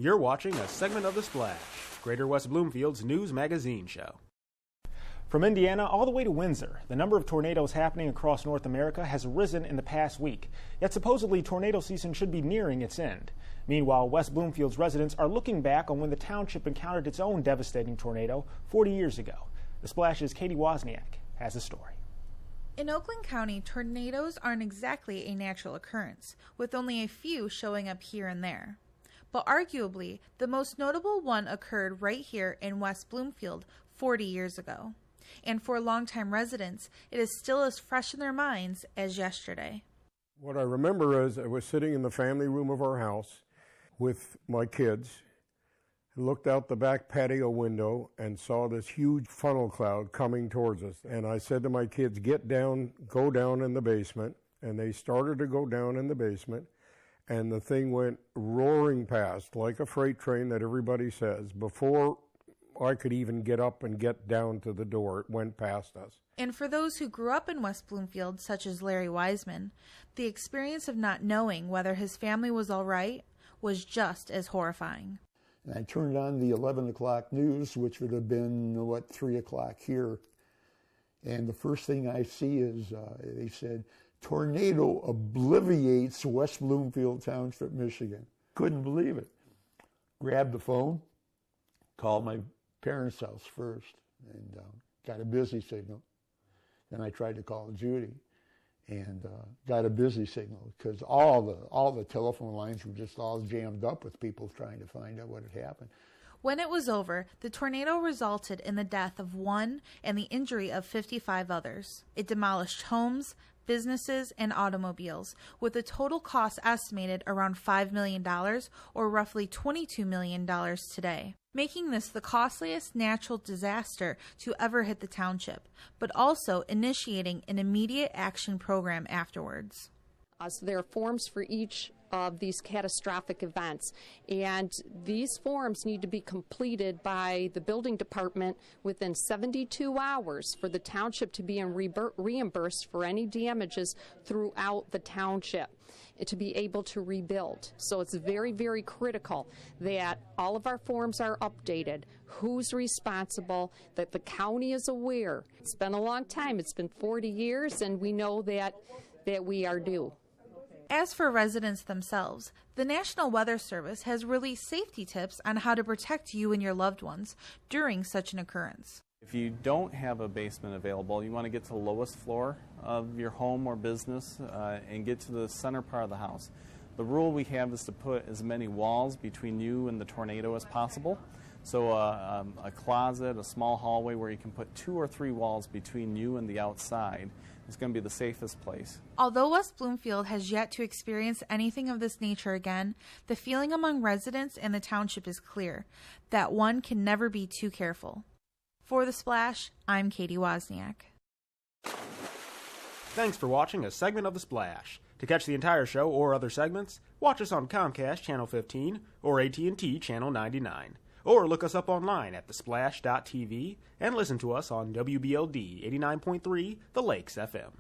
You're watching a segment of The Splash, Greater West Bloomfield's news magazine show. From Indiana all the way to Windsor, the number of tornadoes happening across North America has risen in the past week. Yet supposedly tornado season should be nearing its end. Meanwhile, West Bloomfield's residents are looking back on when the township encountered its own devastating tornado 40 years ago. The Splash's Katie Wozniak has a story. In Oakland County, tornadoes aren't exactly a natural occurrence, with only a few showing up here and there. But arguably, the most notable one occurred right here in West Bloomfield 40 years ago. And for longtime residents, it is still as fresh in their minds as yesterday. What I remember is I was sitting in the family room of our house with my kids, looked out the back patio window and saw this huge funnel cloud coming towards us. And I said to my kids, get down, go down in the basement. And they started to go down in the basement. And the thing went roaring past like a freight train that everybody says. Before I could even get up and get down to the door, it went past us. And for those who grew up in West Bloomfield, such as Larry Wiseman, the experience of not knowing whether his family was all right was just as horrifying. And I turned on the 11 o'clock news, which would have been, 3 o'clock here. And the first thing I see is they said, tornado obliterates West Bloomfield Township, Michigan. Couldn't believe it. Grabbed the phone, called my parents' house first, and got a busy signal. Then I tried to call Judy, and got a busy signal because all the telephone lines were just all jammed up with people trying to find out what had happened. When it was over, the tornado resulted in the death of one and the injury of 55 others. It demolished homes, businesses, and automobiles, with a total cost estimated around $5 million, or roughly $22 million today, making this the costliest natural disaster to ever hit the township, but also initiating an immediate action program afterwards. So there are forms for each of these catastrophic events, and these forms need to be completed by the building department within 72 hours for the township to be reimbursed for any damages throughout the township to be able to rebuild. So it's very, very critical that all of our forms are updated, who's responsible, that the county is aware. It's been a long time, it's been 40 years, and we know that we are due. As for residents themselves, the National Weather Service has released safety tips on how to protect you and your loved ones during such an occurrence. If you don't have a basement available, you want to get to the lowest floor of your home or business and get to the center part of the house. The rule we have is to put as many walls between you and the tornado as possible. So a closet, a small hallway where you can put 2 or 3 walls between you and the outside is going to be the safest place. Although West Bloomfield has yet to experience anything of this nature again, the feeling among residents and the township is clear, that one can never be too careful. For The Splash, I'm Katie Wozniak. Thanks for watching a segment of The Splash. To catch the entire show or other segments, watch us on Comcast Channel 15 or AT&T Channel 99. Or look us up online at thesplash.tv and listen to us on WBLD 89.3 The Lakes FM.